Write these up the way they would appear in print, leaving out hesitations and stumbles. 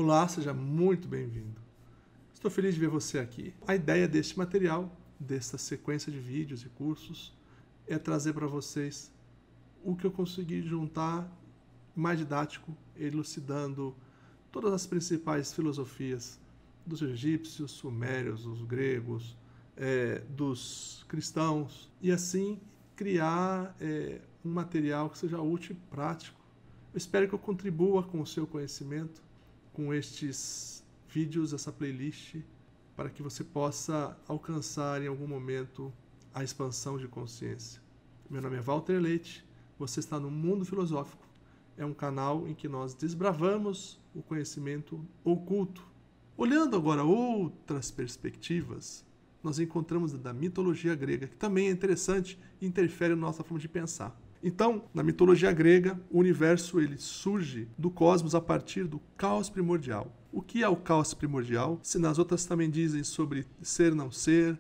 Olá, seja muito bem-vindo. Estou feliz de ver você aqui. A ideia deste material, desta sequência de vídeos e cursos, é trazer para vocês o que eu consegui juntar mais didático, elucidando todas as principais filosofias dos egípcios, sumérios, dos gregos, dos cristãos, e assim criar um material que seja útil e prático. Eu espero que eu contribua com o seu conhecimento, com estes vídeos, essa playlist, para que você possa alcançar em algum momento a expansão de consciência. Meu nome é Walter Leite, você está no Mundo Filosófico. É um canal em que nós desbravamos o conhecimento oculto. Olhando agora outras perspectivas, nós encontramos da mitologia grega, que também é interessante e interfere na nossa forma de pensar. Então, na mitologia grega, o universo ele surge do cosmos a partir do caos primordial. O que é o caos primordial? Se nas outras também dizem sobre ser não ser,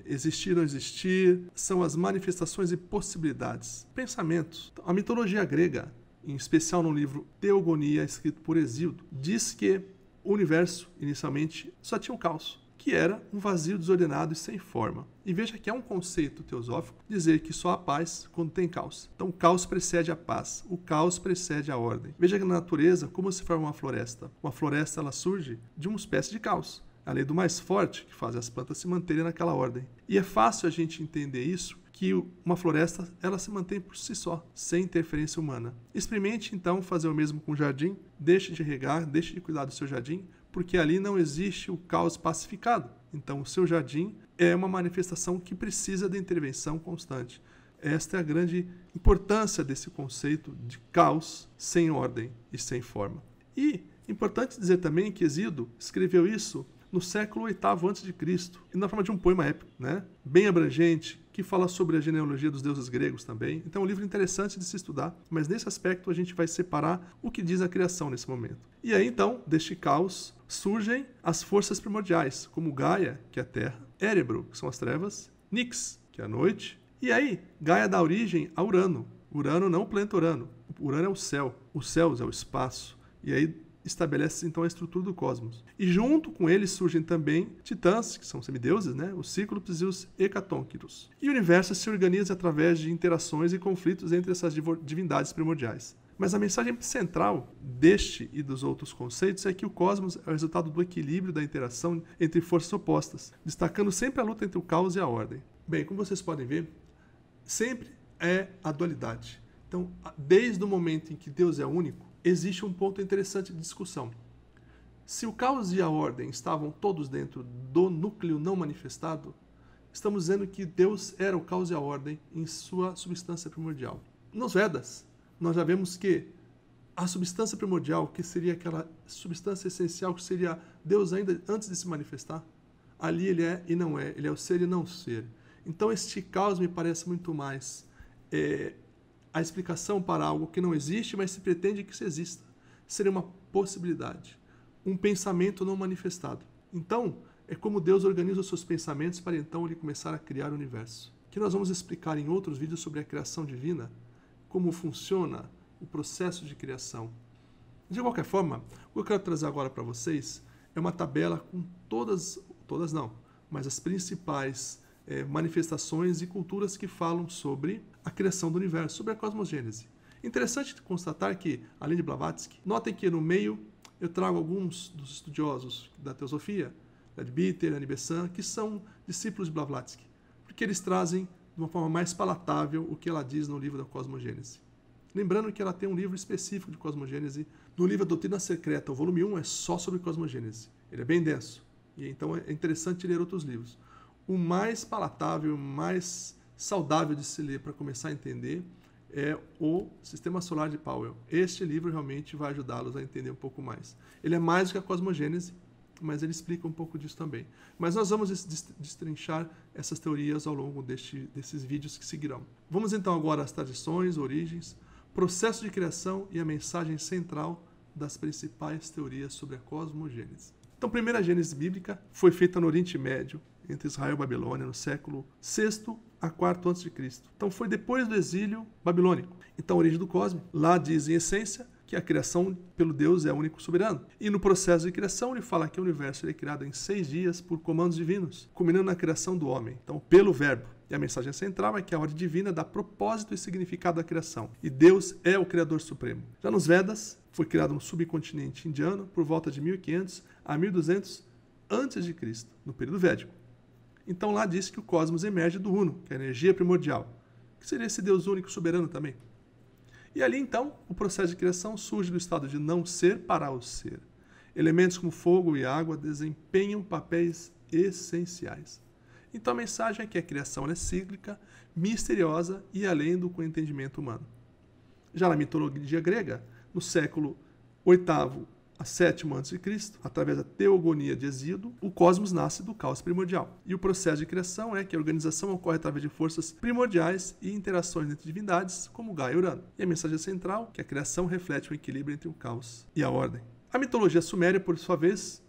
existir não existir, são as manifestações e possibilidades. Pensamentos. A mitologia grega, em especial no livro Teogonia, escrito por Hesíodo, diz que o universo, inicialmente, só tinha um caos, que era um vazio desordenado e sem forma. E veja que é um conceito teosófico dizer que só há paz quando tem caos. Então o caos precede a paz, o caos precede a ordem. Veja que na natureza, como se forma uma floresta? Uma floresta ela surge de uma espécie de caos. A lei do mais forte, que faz as plantas se manterem naquela ordem. E é fácil a gente entender isso, que uma floresta ela se mantém por si só, sem interferência humana. Experimente então fazer o mesmo com o jardim, deixe de regar, deixe de cuidar do seu jardim, porque ali não existe o caos pacificado. Então o seu jardim é uma manifestação que precisa de intervenção constante. Esta é a grande importância desse conceito de caos sem ordem e sem forma. E importante dizer também que Hesíodo escreveu isso no século VIII a.C., e na forma de um poema épico, bem abrangente, que fala sobre a genealogia dos deuses gregos também. Então é um livro interessante de se estudar, mas nesse aspecto a gente vai separar o que diz a criação nesse momento. E aí então, deste caos, surgem as forças primordiais, como Gaia, que é a terra, Érebro, que são as trevas, Nix, que é a noite, e aí Gaia dá origem a Urano. Urano não o planeta Urano, Urano é o céu, os céus é o espaço, e aí estabelece então a estrutura do cosmos. E junto com eles surgem também titãs, que são semideuses, os Cíclopes e os Hecatônquiros. E o universo se organiza através de interações e conflitos entre essas divindades primordiais. Mas a mensagem central deste e dos outros conceitos é que o cosmos é o resultado do equilíbrio da interação entre forças opostas, destacando sempre a luta entre o caos e a ordem. Bem, como vocês podem ver, sempre é a dualidade. Então, desde o momento em que Deus é único, existe um ponto interessante de discussão. Se o caos e a ordem estavam todos dentro do núcleo não manifestado, estamos dizendo que Deus era o caos e a ordem em sua substância primordial. Nos Vedas, nós já vemos que a substância primordial, que seria aquela substância essencial, que seria Deus ainda antes de se manifestar, ali ele é e não é, ele é o ser e não ser. Então este caos me parece muito mais a explicação para algo que não existe, mas se pretende que isso exista. Seria uma possibilidade, um pensamento não manifestado. Então, é como Deus organiza os seus pensamentos para então ele começar a criar o universo. Que nós vamos explicar em outros vídeos sobre a criação divina, como funciona o processo de criação. De qualquer forma, o que eu quero trazer agora para vocês é uma tabela com todas não, mas as principais manifestações e culturas que falam sobre a criação do universo, sobre a cosmogênese. Interessante constatar que, além de Blavatsky, notem que no meio eu trago alguns dos estudiosos da teosofia, Leadbeater, Annie Besant, que são discípulos de Blavatsky, porque eles trazem de uma forma mais palatável o que ela diz no livro da cosmogênese. Lembrando que ela tem um livro específico de cosmogênese, no livro Doutrina Secreta, o volume 1 é só sobre cosmogênese. Ele é bem denso, e então é interessante ler outros livros. O mais palatável, o mais saudável de se ler para começar a entender é o Sistema Solar de Powell. Este livro realmente vai ajudá-los a entender um pouco mais. Ele é mais do que a cosmogênese, mas ele explica um pouco disso também. Mas nós vamos destrinchar essas teorias ao longo desses vídeos que seguirão. Vamos então agora às tradições, origens, processo de criação e a mensagem central das principais teorias sobre a cosmogênese. Então, a primeira gênese bíblica foi feita no Oriente Médio, entre Israel e Babilônia, no século VI a IV a.C. Então, foi depois do exílio babilônico. Então, a origem do cosmos, lá diz em essência que a criação pelo Deus é único soberano. E no processo de criação ele fala que o universo é criado em 6 dias por comandos divinos, culminando na criação do homem. Então, pelo verbo. E a mensagem central é que a ordem divina dá propósito e significado à criação. E Deus é o Criador Supremo. Já nos Vedas, foi criado no subcontinente indiano por volta de 1500 a 1200 a.C., no período védico. Então lá diz que o cosmos emerge do Uno, que é a energia primordial, que seria esse Deus único soberano também. E ali então, o processo de criação surge do estado de não ser para o ser. Elementos como fogo e água desempenham papéis essenciais. Então a mensagem é que a criação é cíclica, misteriosa e além do entendimento humano. Já na mitologia grega, no século VIII a VII a.C., através da teogonia de Hesíodo, o cosmos nasce do caos primordial. E o processo de criação é que a organização ocorre através de forças primordiais e interações entre divindades, como Gaia e Urano. E a mensagem central é que a criação reflete o equilíbrio entre o caos e a ordem. A mitologia suméria, por sua vez,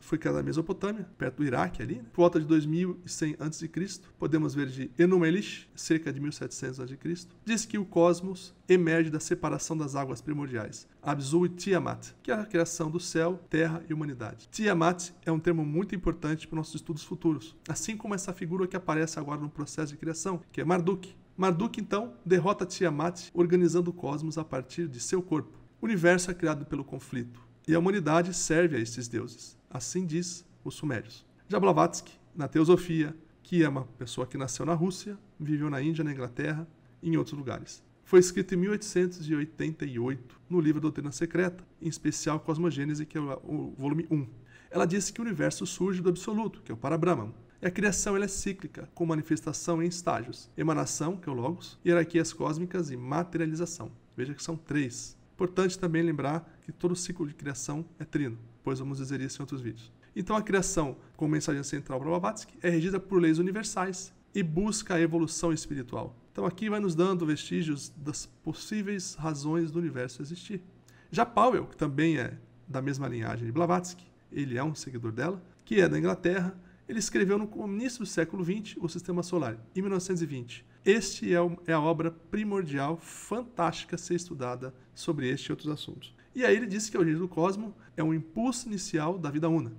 foi criada na Mesopotâmia, perto do Iraque, ali, por volta de 2100 a.C. Podemos ver de Enuma Elish, cerca de 1700 a.C. Diz que o cosmos emerge da separação das águas primordiais, Abzu e Tiamat, que é a criação do céu, terra e humanidade. Tiamat é um termo muito importante para nossos estudos futuros, assim como essa figura que aparece agora no processo de criação, que é Marduk. Marduk, então, derrota Tiamat, organizando o cosmos a partir de seu corpo. O universo é criado pelo conflito. E a humanidade serve a estes deuses. Assim diz os sumérios. Já Blavatsky, na Teosofia, que é uma pessoa que nasceu na Rússia, viveu na Índia, na Inglaterra e em outros lugares. Foi escrito em 1888, no livro Doutrina Secreta, em especial Cosmogênese, que é o volume 1. Ela disse que o universo surge do absoluto, que é o Parabrahman. E a criação ela é cíclica, com manifestação em estágios. Emanação, que é o Logos, hierarquias cósmicas e materialização. Veja que são 3. Importante também lembrar que todo ciclo de criação é trino, pois vamos dizer isso em outros vídeos. Então a criação, como mensagem central para Blavatsky, é regida por leis universais e busca a evolução espiritual. Então aqui vai nos dando vestígios das possíveis razões do universo existir. Já Powell, que também é da mesma linhagem de Blavatsky, ele é um seguidor dela, que é da Inglaterra, ele escreveu no início do século XX o Sistema Solar, em 1920. Este é a obra primordial, fantástica a ser estudada sobre este e outros assuntos. E aí ele disse que a origem do cosmos é um impulso inicial da vida una.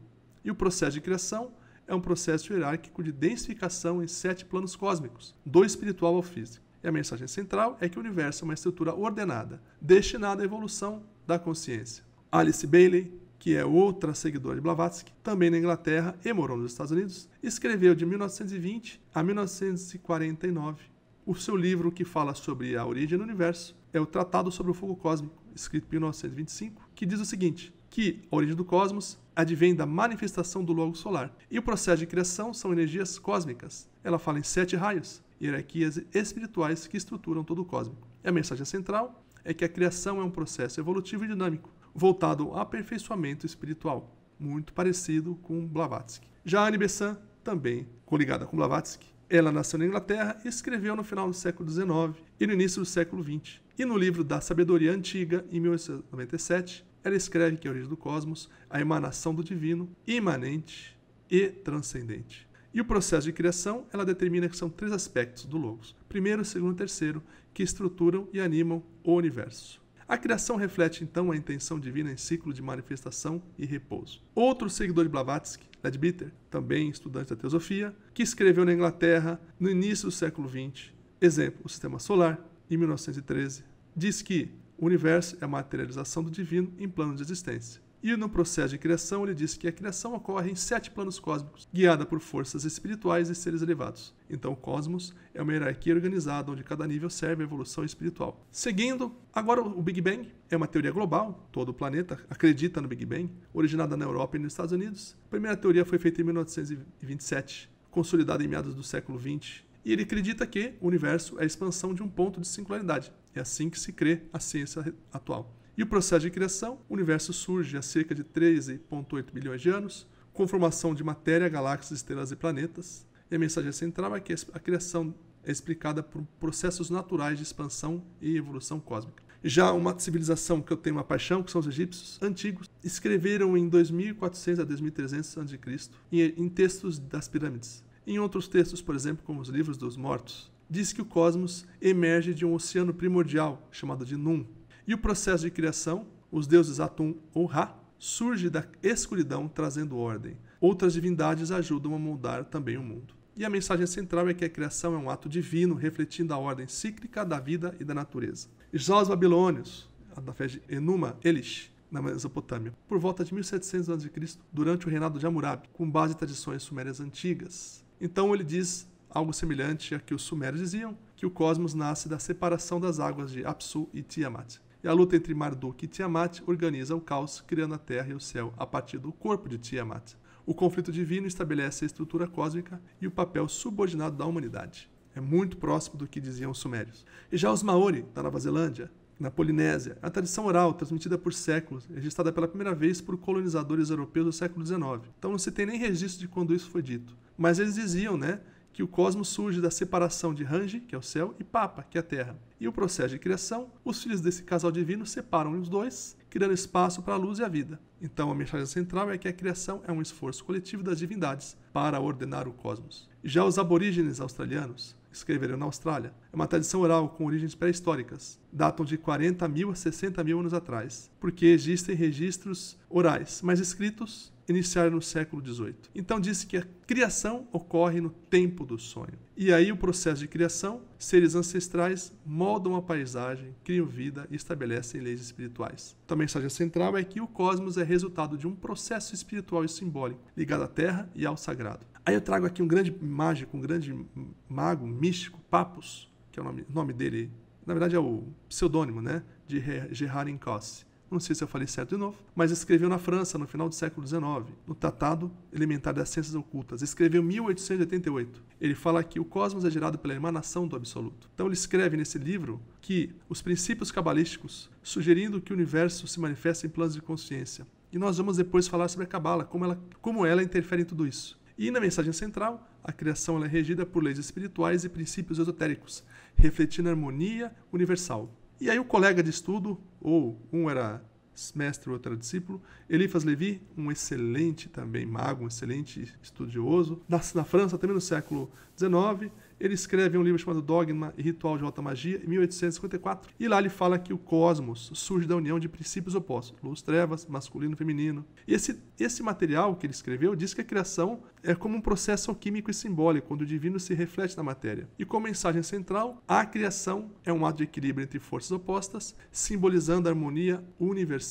E o processo de criação é um processo hierárquico de densificação em 7 planos cósmicos, do espiritual ao físico. E a mensagem central é que o universo é uma estrutura ordenada, destinada à evolução da consciência. Alice Bailey, que é outra seguidora de Blavatsky, também na Inglaterra e morou nos Estados Unidos, escreveu de 1920 a 1949 o seu livro que fala sobre a origem do universo, é o Tratado sobre o Fogo Cósmico, escrito em 1925, que diz o seguinte, que a origem do cosmos advém da manifestação do Logos solar, e o processo de criação são energias cósmicas. Ela fala em 7 raios, hierarquias espirituais que estruturam todo o cósmico. E a mensagem central é que a criação é um processo evolutivo e dinâmico, voltado ao aperfeiçoamento espiritual, muito parecido com Blavatsky. Já Annie Besant, também coligada com Blavatsky, ela nasceu na Inglaterra e escreveu no final do século XIX e no início do século XX. E no livro da Sabedoria Antiga, em 1897, ela escreve que a origem do cosmos é a emanação do divino, imanente e transcendente. E o processo de criação, ela determina que são 3 aspectos do Logos. Primeiro, segundo e terceiro, que estruturam e animam o universo. A criação reflete, então, a intenção divina em ciclo de manifestação e repouso. Outro seguidor de Blavatsky, Leadbeater, também estudante da Teosofia, que escreveu na Inglaterra no início do século XX, exemplo, o Sistema Solar, em 1913, diz que o universo é a materialização do divino em planos de existência. E no processo de criação, ele diz que a criação ocorre em 7 planos cósmicos, guiada por forças espirituais e seres elevados. Então, o cosmos é uma hierarquia organizada, onde cada nível serve à evolução espiritual. Seguindo, agora o Big Bang é uma teoria global, todo o planeta acredita no Big Bang, originada na Europa e nos Estados Unidos. A primeira teoria foi feita em 1927, consolidada em meados do século XX, e ele acredita que o universo é a expansão de um ponto de singularidade. É assim que se crê a ciência atual. E o processo de criação, o universo surge há cerca de 13,8 bilhões de anos, com formação de matéria, galáxias, estrelas e planetas. E a mensagem central é que a criação é explicada por processos naturais de expansão e evolução cósmica. Já uma civilização que eu tenho uma paixão, que são os egípcios antigos, escreveram em 2400 a 2300 a.C. em textos das pirâmides. Em outros textos, por exemplo, como os livros dos mortos, diz que o cosmos emerge de um oceano primordial, chamado de Num. E o processo de criação, os deuses Atum ou Ra, surge da escuridão trazendo ordem. Outras divindades ajudam a moldar também o mundo. E a mensagem central é que a criação é um ato divino, refletindo a ordem cíclica da vida e da natureza. E já os babilônios, da fé de Enuma Elish, na Mesopotâmia, por volta de 1700 a.C., durante o reinado de Hammurabi, com base em tradições sumérias antigas. Então ele diz algo semelhante a que os sumérios diziam, que o cosmos nasce da separação das águas de Apsu e Tiamat. E a luta entre Marduk e Tiamat organiza o caos, criando a terra e o céu a partir do corpo de Tiamat. O conflito divino estabelece a estrutura cósmica e o papel subordinado da humanidade. É muito próximo do que diziam os sumérios. E já os Maori, da Nova Zelândia, na Polinésia, a tradição oral, transmitida por séculos, registrada pela primeira vez por colonizadores europeus do século XIX. Então não se tem nem registro de quando isso foi dito. Mas eles diziam, que o cosmos surge da separação de Rangi, que é o céu, e Papa, que é a terra. E o processo de criação, os filhos desse casal divino separam os dois, criando espaço para a luz e a vida. Então a mensagem central é que a criação é um esforço coletivo das divindades para ordenar o cosmos. Já os aborígenes australianos, escreveram na Austrália, é uma tradição oral com origens pré-históricas, datam de 40 mil a 60 mil anos atrás, porque existem registros orais, mas escritos iniciaram no século XVIII. Então diz que a criação ocorre no tempo do sonho. E aí o processo de criação, seres ancestrais moldam a paisagem, criam vida e estabelecem leis espirituais. Então a mensagem central é que o cosmos é resultado de um processo espiritual e simbólico, ligado à terra e ao sagrado. Aí eu trago aqui um grande mágico, um grande mago místico, Papus, que é o nome dele, na verdade é o pseudônimo, de Gerhard Encausse. Não sei se eu falei certo de novo, mas escreveu na França no final do século XIX, no Tratado Elementar das Ciências Ocultas. Escreveu em 1888. Ele fala que o cosmos é gerado pela emanação do absoluto. Então ele escreve nesse livro que os princípios cabalísticos, sugerindo que o universo se manifesta em planos de consciência. E nós vamos depois falar sobre a Cabala, como ela interfere em tudo isso. E na mensagem central, a criação é regida por leis espirituais e princípios esotéricos, refletindo a harmonia universal. E aí o colega de estudo, ou um era mestre, o outro era discípulo, Eliphas Levi, um excelente também mago, um excelente estudioso, na França, também no século XIX, ele escreve um livro chamado Dogma e Ritual de Alta Magia, em 1854, e lá ele fala que o cosmos surge da união de princípios opostos, luz, trevas, masculino, feminino. E esse material que ele escreveu diz que a criação é como um processo alquímico e simbólico, onde o divino se reflete na matéria. E como mensagem central, a criação é um ato de equilíbrio entre forças opostas, simbolizando a harmonia universal.